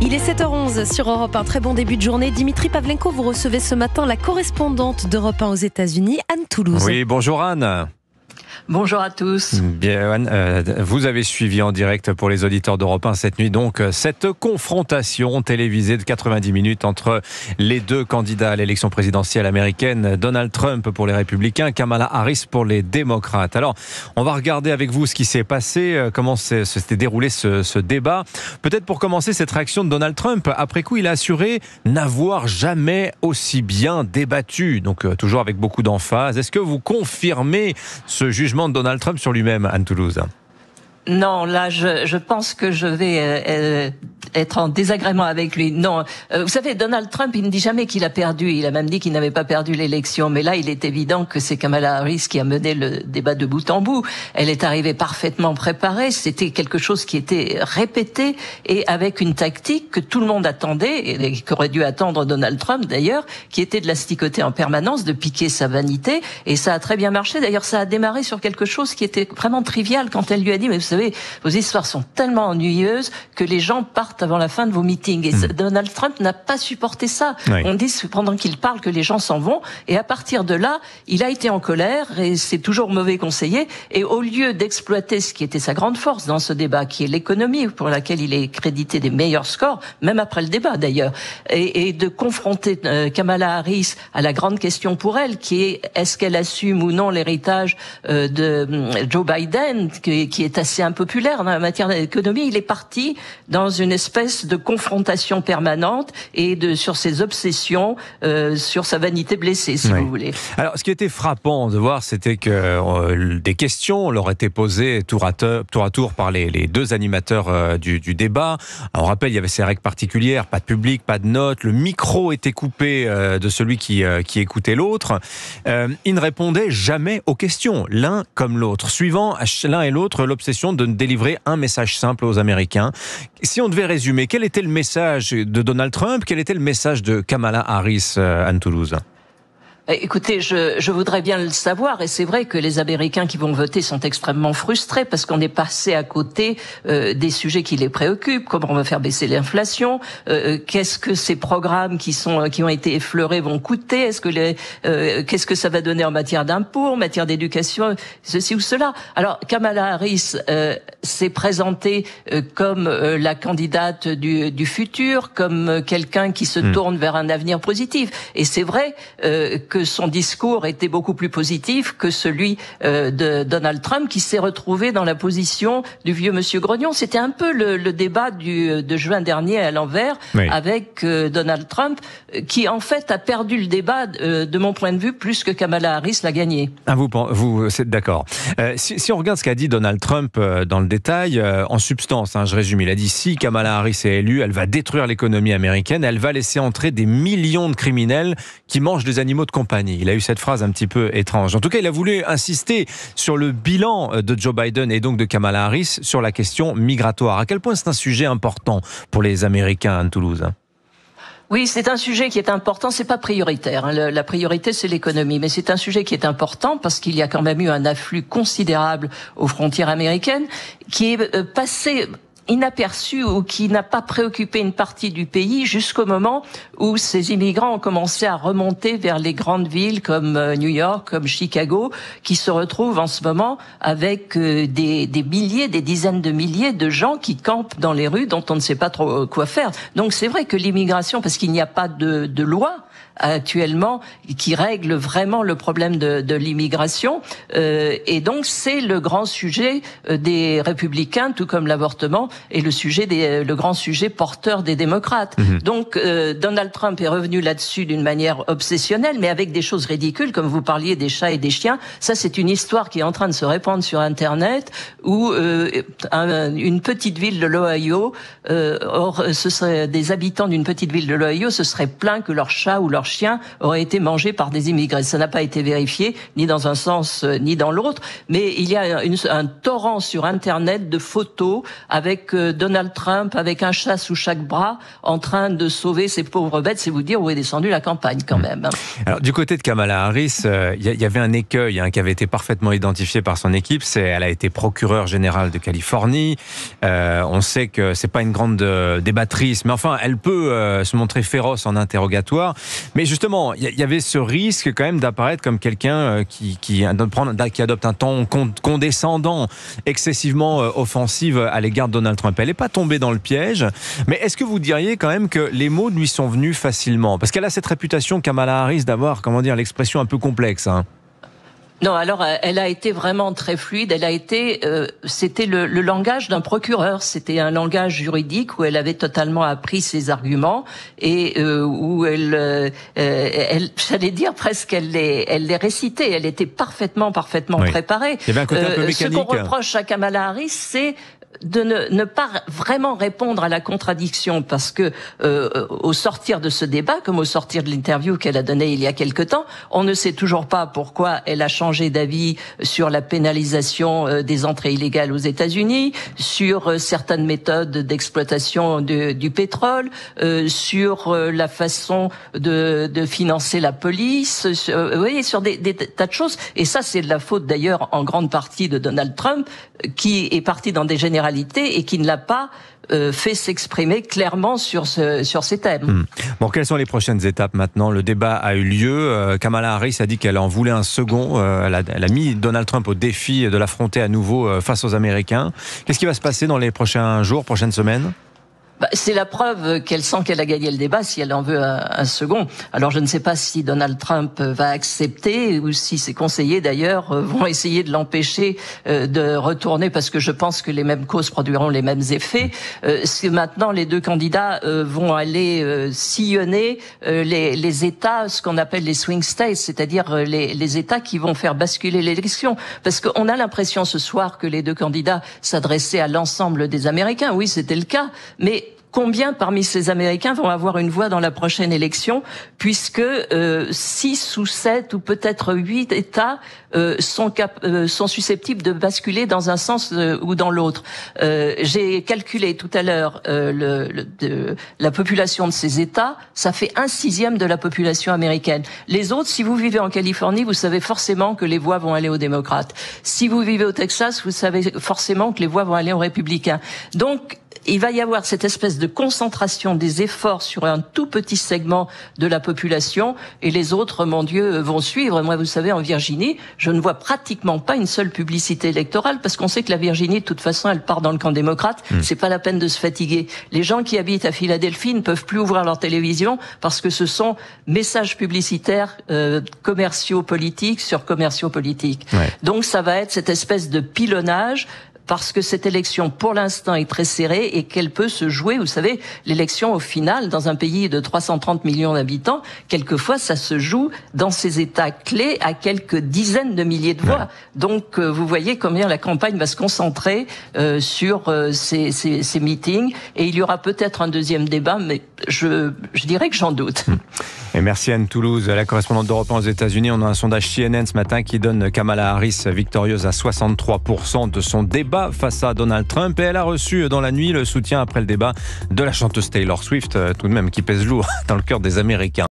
Il est 7h11 sur Europe 1. Très bon début de journée. Dimitri Pavlenko, vous recevez ce matin la correspondante d'Europe 1 aux États-Unis, Anne Toulouse. Oui, bonjour Anne. Bonjour à tous. Bien, Anne, vous avez suivi en direct pour les auditeurs d'Europe 1 cette nuit donc cette confrontation télévisée de 90 minutes entre les deux candidats à l'élection présidentielle américaine, Donald Trump pour les Républicains, Kamala Harris pour les Démocrates. Alors, on va regarder avec vous ce qui s'est passé, comment s'était déroulé ce débat. Peut-être pour commencer cette réaction de Donald Trump. Après coup, il a assuré n'avoir jamais aussi bien débattu. Donc, toujours avec beaucoup d'emphase. Est-ce que vous confirmez ce jugement de Donald Trump sur lui-même, Anne Toulouse? Non, là, je pense que je vais être en désagrément avec lui. Non, vous savez, Donald Trump, il ne dit jamais qu'il a perdu. Il a même dit qu'il n'avait pas perdu l'élection. Mais là, il est évident que c'est Kamala Harris qui a mené le débat de bout en bout. Elle est arrivée parfaitement préparée. C'était quelque chose qui était répété et avec une tactique que tout le monde attendait et qu'aurait dû attendre Donald Trump d'ailleurs, qui était de l'asticoter en permanence, de piquer sa vanité. Et ça a très bien marché. D'ailleurs, ça a démarré sur quelque chose qui était vraiment trivial quand elle lui a dit, mais vous savez, vos histoires sont tellement ennuyeuses que les gens partent avant la fin de vos meetings. Et Donald Trump n'a pas supporté ça. Oui. On dit pendant qu'il parle que les gens s'en vont. Et à partir de là, il a été en colère et c'est toujours mauvais conseiller. Et au lieu d'exploiter ce qui était sa grande force dans ce débat, qui est l'économie, pour laquelle il est crédité des meilleurs scores, même après le débat d'ailleurs, et de confronter Kamala Harris à la grande question pour elle, qui est est-ce qu'elle assume ou non l'héritage de Joe Biden, qui est assez impopulaire en matière d'économie. Il est parti dans une espèce de confrontation permanente et sur ses obsessions, sur sa vanité blessée, si vous voulez. Alors, ce qui était frappant de voir, c'était que des questions leur étaient posées tour à tour par les deux animateurs du débat. Alors, on rappelle, il y avait ces règles particulières, pas de public, pas de notes, le micro était coupé de celui qui écoutait l'autre. Ils ne répondaient jamais aux questions, l'un comme l'autre, suivant l'un et l'autre l'obsession de délivrer un message simple aux Américains. Si on devait résumer, quel était le message de Donald Trump, quel était le message de Kamala Harris, Anne Toulouse ? Écoutez, je voudrais bien le savoir, et c'est vrai que les Américains qui vont voter sont extrêmement frustrés parce qu'on est passé à côté des sujets qui les préoccupent. Comment on va faire baisser l'inflation? Qu'est-ce que ces programmes qui ont été effleurés vont coûter? Qu'est-ce que ça va donner en matière d'impôts, en matière d'éducation, ceci ou cela? Alors, Kamala Harris s'est présentée comme la candidate du futur, comme quelqu'un qui se tourne vers un avenir positif. Et c'est vrai que son discours était beaucoup plus positif que celui de Donald Trump, qui s'est retrouvé dans la position du vieux monsieur grognon. C'était un peu le débat de juin dernier à l'envers, avec Donald Trump, qui en fait a perdu le débat de mon point de vue plus que Kamala Harris l'a gagné. Ah, vous êtes d'accord. Si on regarde ce qu'a dit Donald Trump dans le détail, en substance, je résume, il a dit si Kamala Harris est élue, elle va détruire l'économie américaine, elle va laisser entrer des millions de criminels qui mangent des animaux de compagnie. Il a eu cette phrase un petit peu étrange. En tout cas, il a voulu insister sur le bilan de Joe Biden et donc de Kamala Harris sur la question migratoire. À quel point c'est un sujet important pour les Américains, Anne Toulouse ? Oui, c'est un sujet qui est important, c'est pas prioritaire. La priorité, c'est l'économie. Mais c'est un sujet qui est important parce qu'il y a quand même eu un afflux considérable aux frontières américaines qui est passé inaperçu ou qui n'a pas préoccupé une partie du pays jusqu'au moment où ces immigrants ont commencé à remonter vers les grandes villes comme New York, comme Chicago, qui se retrouvent en ce moment avec des milliers, des dizaines de milliers de gens qui campent dans les rues dont on ne sait pas trop quoi faire. Donc c'est vrai que l'immigration, parce qu'il n'y a pas de loi actuellement qui règle vraiment le problème de l'immigration, et donc c'est le grand sujet des républicains, tout comme l'avortement, et le grand sujet porteur des démocrates. Donc Donald Trump est revenu là-dessus d'une manière obsessionnelle, mais avec des choses ridicules, comme vous parliez des chats et des chiens. Ça, c'est une histoire qui est en train de se répandre sur Internet, où une petite ville de l'Ohio, ce serait des habitants d'une petite ville de l'Ohio se seraient plaints que leur chat ou leur chien aurait été mangé par des immigrés. Ça n'a pas été vérifié, ni dans un sens ni dans l'autre, mais il y a un torrent sur Internet de photos avec avec Donald Trump, avec un chat sous chaque bras, en train de sauver ces pauvres bêtes, c'est vous dire où est descendue la campagne quand même. Alors du côté de Kamala Harris, il y avait un écueil qui avait été parfaitement identifié par son équipe. Elle a été procureure générale de Californie. On sait que c'est pas une grande débattrice, mais enfin, elle peut se montrer féroce en interrogatoire. Mais justement, il y avait ce risque quand même d'apparaître comme quelqu'un qui adopte un ton condescendant, excessivement offensive à l'égard de Donald Trump. Elle n'est pas tombée dans le piège, mais est-ce que vous diriez quand même que les mots lui sont venus facilement? Parce qu'elle a cette réputation, Kamala Harris, d'avoir, l'expression un peu complexe. Non, alors elle a été vraiment très fluide. Elle a été, c'était le langage d'un procureur. C'était un langage juridique où elle avait totalement appris ses arguments et où elle, j'allais dire presque, elle les récitait. Elle était parfaitement préparée. Il y avait un côté un peu mécanique. Ce qu'on reproche à Kamala Harris, c'est de ne pas vraiment répondre à la contradiction, parce que au sortir de ce débat, comme au sortir de l'interview qu'elle a donnée il y a quelque temps, on ne sait toujours pas pourquoi elle a changé d'avis sur la pénalisation des entrées illégales aux États-Unis, sur certaines méthodes d'exploitation du pétrole, sur la façon de financer la police, vous voyez, sur des tas de choses. Et ça, c'est de la faute d'ailleurs en grande partie de Donald Trump, qui est parti dans des généralités et qui ne l'a pas fait s'exprimer clairement sur ces thèmes. Bon, quelles sont les prochaines étapes maintenant? Le débat a eu lieu. Kamala Harris a dit qu'elle en voulait un second. Elle a mis Donald Trump au défi de l'affronter à nouveau face aux Américains. Qu'est-ce qui va se passer dans les prochains jours, prochaines semaines? C'est la preuve qu'elle sent qu'elle a gagné le débat, si elle en veut un second. Alors je ne sais pas si Donald Trump va accepter ou si ses conseillers d'ailleurs vont essayer de l'empêcher de retourner, parce que je pense que les mêmes causes produiront les mêmes effets. C'est maintenant les deux candidats vont aller sillonner les États, ce qu'on appelle les swing states, c'est-à-dire les États qui vont faire basculer l'élection. Parce qu'on a l'impression ce soir que les deux candidats s'adressaient à l'ensemble des Américains. Oui, c'était le cas, mais combien parmi ces Américains vont avoir une voix dans la prochaine élection, puisque 6 ou 7 ou peut-être 8 États sont susceptibles de basculer dans un sens ou dans l'autre. J'ai calculé tout à l'heure la population de ces États, ça fait 1/6 de la population américaine. Les autres, si vous vivez en Californie, vous savez forcément que les voix vont aller aux démocrates. Si vous vivez au Texas, vous savez forcément que les voix vont aller aux républicains. Donc, il va y avoir cette espèce de concentration des efforts sur un tout petit segment de la population, et les autres, mon Dieu, vont suivre. Moi, vous savez, en Virginie, je ne vois pratiquement pas une seule publicité électorale, parce qu'on sait que la Virginie, de toute façon, elle part dans le camp démocrate. C'est pas la peine de se fatiguer. Les gens qui habitent à Philadelphie ne peuvent plus ouvrir leur télévision parce que ce sont messages publicitaires commerciaux politiques sur commerciaux politiques. Ouais. Donc ça va être cette espèce de pilonnage, parce que cette élection, pour l'instant, est très serrée et qu'elle peut se jouer. Vous savez, l'élection, au final, dans un pays de 330 millions d'habitants, quelquefois, ça se joue dans ces États clés à quelques dizaines de milliers de voix. Ouais. Donc, vous voyez combien la campagne va se concentrer sur ces meetings. Et il y aura peut-être un deuxième débat, mais je dirais que j'en doute. Et merci Anne Toulouse, la correspondante d'Europe 1 aux États-Unis. On a un sondage CNN ce matin qui donne Kamala Harris victorieuse à 63% de son débat face à Donald Trump, et elle a reçu dans la nuit le soutien après le débat de la chanteuse Taylor Swift, tout de même qui pèse lourd dans le cœur des Américains.